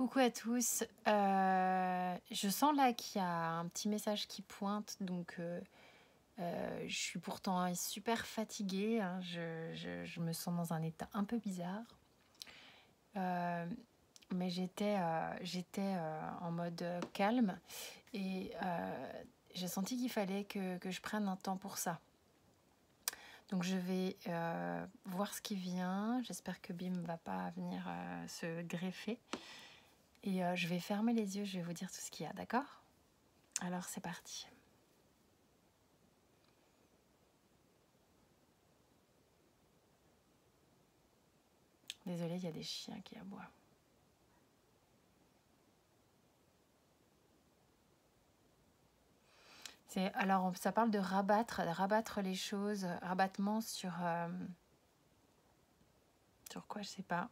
Coucou à tous. Je sens là qu'il y a un petit message qui pointe, donc je suis pourtant super fatiguée, hein. Je me sens dans un état un peu bizarre. Euh, mais j'étais en mode calme et j'ai senti qu'il fallait que je prenne un temps pour ça. Donc je vais voir ce qui vient. J'espère que Bim ne va pas venir se greffer. Et je vais fermer les yeux, je vais vous dire tout ce qu'il y a, d'accord? Alors c'est parti. Désolée, il y a des chiens qui aboient. Alors ça parle de rabattre les choses, rabattement sur quoi, je sais pas.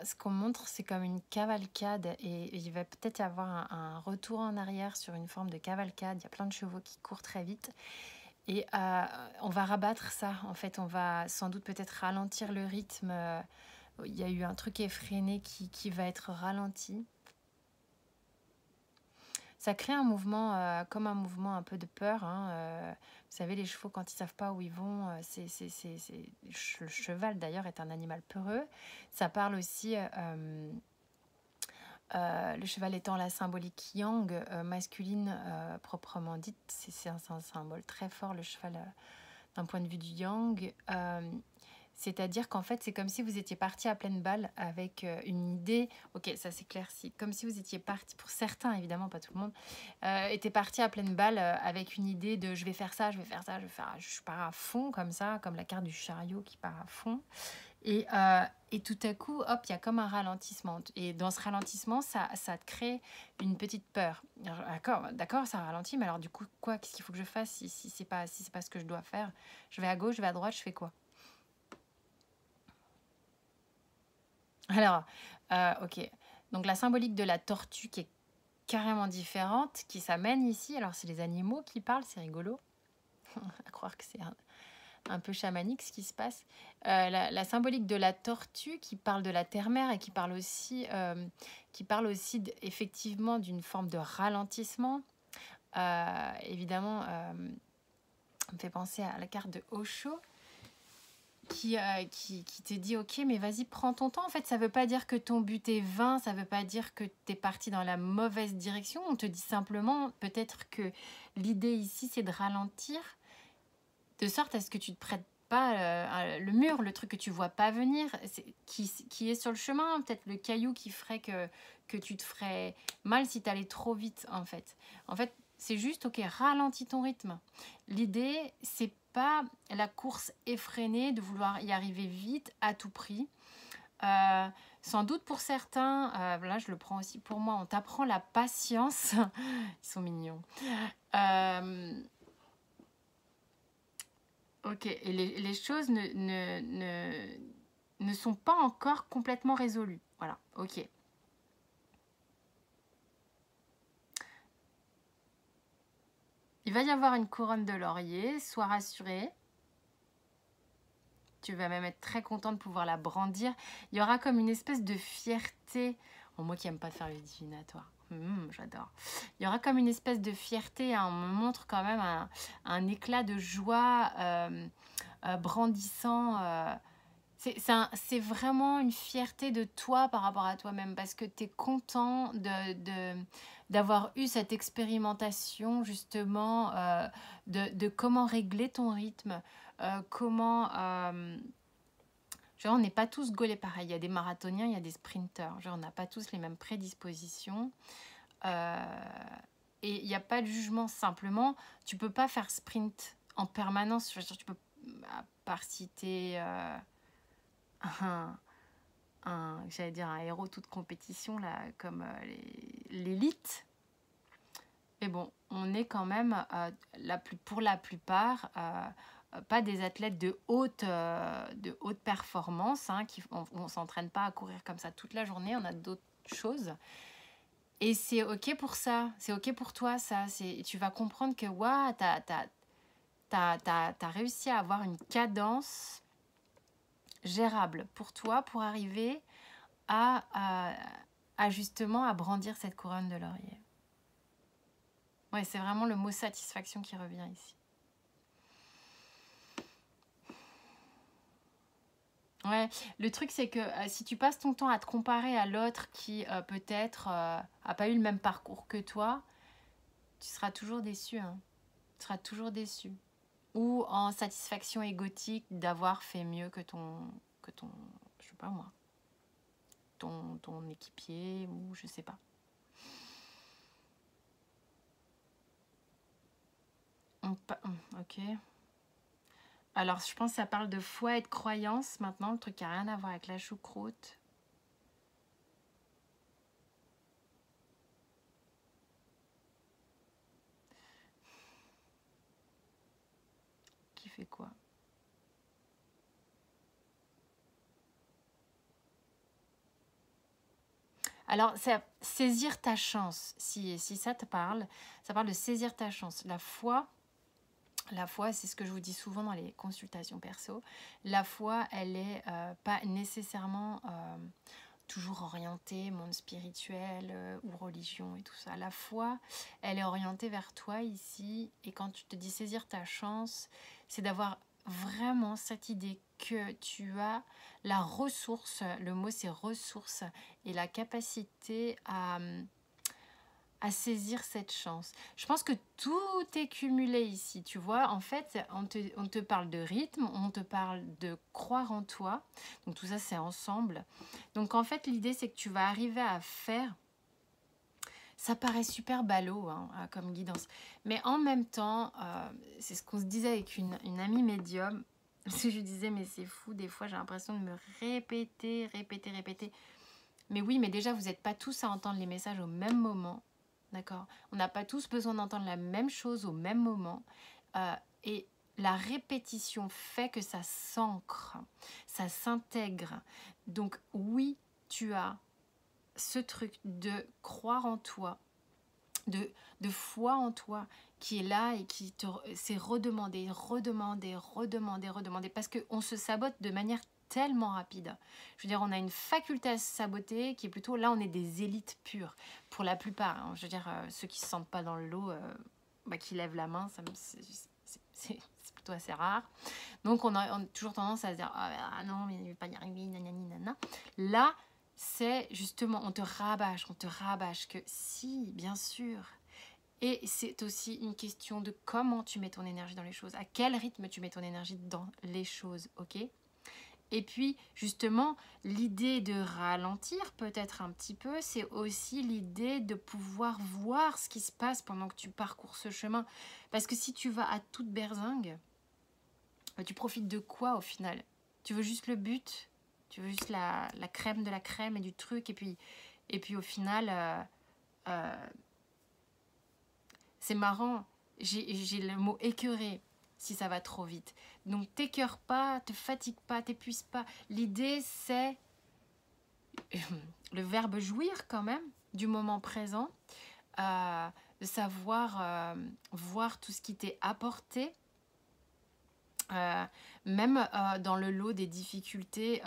Ce qu'on montre, c'est comme une cavalcade et il va peut-être y avoir un retour en arrière sur une forme de cavalcade. Il y a plein de chevaux qui courent très vite. Et on va rabattre ça, en fait, on va sans doute peut-être ralentir le rythme. Il y a eu un truc effréné qui va être ralenti. Ça crée un mouvement, comme un mouvement un peu de peur, hein. Vous savez, les chevaux, quand ils ne savent pas où ils vont, le cheval d'ailleurs est un animal peureux. Ça parle aussi, le cheval étant la symbolique yang, masculine proprement dite. C'est un symbole très fort, le cheval, d'un point de vue du yang. C'est-à-dire qu'en fait, c'est comme si vous étiez parti à pleine balle avec une idée. Ok, ça s'éclaircit. Comme si vous étiez parti, pour certains évidemment, pas tout le monde, était parti à pleine balle avec une idée de je vais faire ça, je vais faire ça, je pars à fond comme ça, comme la carte du chariot qui part à fond. Et tout à coup, hop, il y a comme un ralentissement. Et dans ce ralentissement, ça te crée une petite peur. D'accord, ça ralentit, mais alors du coup, quoi, qu'est-ce qu'il faut que je fasse si c'est pas ce que je dois faire? Je vais à gauche, je vais à droite, je fais quoi? Alors, ok. Donc la symbolique de la tortue qui est carrément différente, qui s'amène ici. Alors c'est les animaux qui parlent, c'est rigolo. À croire que c'est un peu chamanique ce qui se passe. La symbolique de la tortue qui parle de la terre-mère et qui parle aussi, effectivement d'une forme de ralentissement. Évidemment, ça me fait penser à la carte de Osho. Qui te dit ok, mais vas-y, prends ton temps. En fait, ça veut pas dire que ton but est vain, ça veut pas dire que tu es parti dans la mauvaise direction. On te dit simplement peut-être que l'idée ici c'est de ralentir de sorte à ce que tu te prêtes pas le mur, le truc que tu vois pas venir, qui est sur le chemin, peut-être le caillou qui ferait que tu te ferais mal si tu allais trop vite en fait. En fait, c'est juste ok, ralentis ton rythme. L'idée, c'est pas la course effrénée de vouloir y arriver vite à tout prix. Sans doute pour certains, là je le prends aussi pour moi, on t'apprend la patience. Ils sont mignons. Ok, et les choses ne sont pas encore complètement résolues. Voilà, ok. Il va y avoir une couronne de laurier, sois rassuré. Tu vas même être très content de pouvoir la brandir. Il y aura comme une espèce de fierté. Oh, moi qui n'aime pas faire le divinatoire. J'adore. Il y aura comme une espèce de fierté, hein. On me montre quand même un éclat de joie brandissant. C'est vraiment une fierté de toi par rapport à toi-même parce que tu es content d'avoir eu cette expérimentation justement de comment régler ton rythme, comment... genre, on n'est pas tous gaulés pareil. Il y a des marathoniens, il y a des sprinteurs. Genre, on n'a pas tous les mêmes prédispositions. Et il n'y a pas de jugement. Simplement, tu peux pas faire sprint en permanence. Je veux dire, tu peux, à part si t'es j'allais dire un héros toute compétition là, comme l'élite. Mais bon, on est quand même pour la plupart pas des athlètes de haute performance, hein, on s'entraîne pas à courir comme ça toute la journée, on a d'autres choses. Et c'est ok pour ça, c'est ok pour toi ça. Tu vas comprendre que waouh, t'as réussi à avoir une cadence gérable pour toi pour arriver à justement à brandir cette couronne de laurier. Ouais, c'est vraiment le mot satisfaction qui revient ici. Ouais, le truc c'est que si tu passes ton temps à te comparer à l'autre qui peut-être a pas eu le même parcours que toi, tu seras toujours déçu, hein. Tu seras toujours déçu. Ou en satisfaction égotique d'avoir fait mieux que ton, je sais pas moi, ton équipier ou je sais pas. Ok. Alors, je pense que ça parle de foi et de croyance. Maintenant, le truc qui n'a rien à voir avec la choucroute. Qui fait quoi? Alors, c'est saisir ta chance. Si ça te parle, ça parle de saisir ta chance. La foi, c'est ce que je vous dis souvent dans les consultations perso. La foi, elle est pas nécessairement toujours orientée monde spirituel ou religion et tout ça. La foi, elle est orientée vers toi ici. Et quand tu te dis saisir ta chance, c'est d'avoir vraiment cette idée que tu as la ressource, le mot c'est ressource, et la capacité à saisir cette chance. Je pense que tout est cumulé ici, tu vois. En fait, on te parle de rythme, on te parle de croire en toi. Donc tout ça, c'est ensemble. Donc en fait, l'idée, c'est que tu vas arriver à faire... Ça paraît super ballot hein, comme guidance. Mais en même temps, c'est ce qu'on se disait avec une amie médium. Parce que je disais, mais c'est fou, des fois, j'ai l'impression de me répéter. Mais oui, mais déjà, vous n'êtes pas tous à entendre les messages au même moment. D'accord? On n'a pas tous besoin d'entendre la même chose au même moment. Et la répétition fait que ça s'ancre, ça s'intègre. Donc oui, tu as ce truc de croire en toi, de foi en toi qui est là et qui c'est redemander, parce qu'on se sabote de manière tellement rapide. Je veux dire, on a une faculté à se saboter qui est plutôt, là on est des élites pures, pour la plupart. Hein. Je veux dire, ceux qui ne se sentent pas dans le lot, qui lèvent la main, c'est plutôt assez rare. Donc on a toujours tendance à se dire, ah non, mais il ne va pas y arriver, nanani, nanana. Là, c'est justement, on te rabâche que si, bien sûr. Et c'est aussi une question de comment tu mets ton énergie dans les choses, à quel rythme tu mets ton énergie dans les choses, ok? Et puis, justement, l'idée de ralentir peut-être un petit peu, c'est aussi l'idée de pouvoir voir ce qui se passe pendant que tu parcours ce chemin. Parce que si tu vas à toute berzingue, tu profites de quoi au final? Tu veux juste le but? Tu veux juste la crème de la crème et du truc? Et puis au final, c'est marrant, j'ai le mot écœuré si ça va trop vite. Donc t'écœure pas, te fatigue pas, t'épuise pas. L'idée c'est le verbe jouir quand même du moment présent, de savoir voir tout ce qui t'est apporté, même dans le lot des difficultés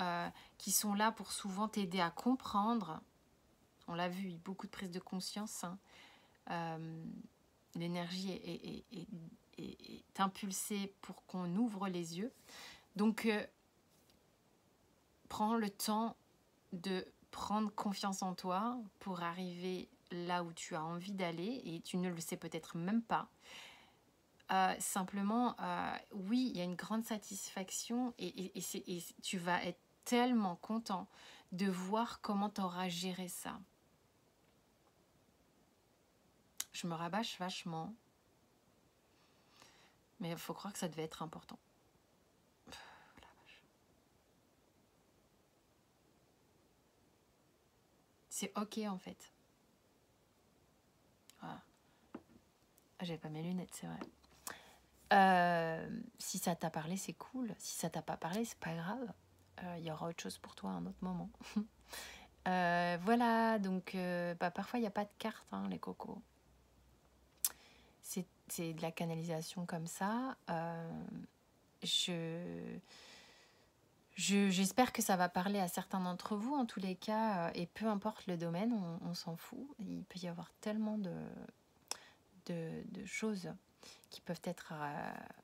qui sont là pour souvent t'aider à comprendre. On l'a vu, beaucoup de prise de conscience. Hein. L'énergie est impulsée pour qu'on ouvre les yeux. Donc, prends le temps de prendre confiance en toi pour arriver là où tu as envie d'aller et tu ne le sais peut-être même pas. Simplement, oui, il y a une grande satisfaction et tu vas être tellement content de voir comment tu auras géré ça. Je me rabâche vachement. Mais il faut croire que ça devait être important. C'est ok en fait. Voilà. J'avais pas mes lunettes, c'est vrai. Si ça t'a parlé, c'est cool. Si ça t'a pas parlé, c'est pas grave. Il y aura autre chose pour toi à un autre moment. Voilà, donc parfois il n'y a pas de carte, hein, les cocos. C'est de la canalisation comme ça. J'espère que ça va parler à certains d'entre vous, en tous les cas, et peu importe le domaine, on s'en fout. Il peut y avoir tellement de choses qui peuvent être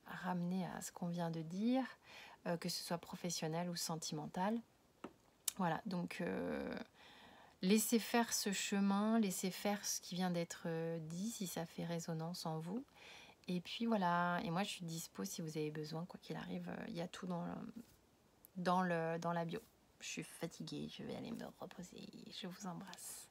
ramenées à ce qu'on vient de dire, que ce soit professionnel ou sentimental. Voilà, donc laissez faire ce chemin, laissez faire ce qui vient d'être dit, si ça fait résonance en vous. Et puis voilà, et moi je suis dispo si vous avez besoin, quoi qu'il arrive, il y a tout dans la bio. Je suis fatiguée, je vais aller me reposer. Je vous embrasse.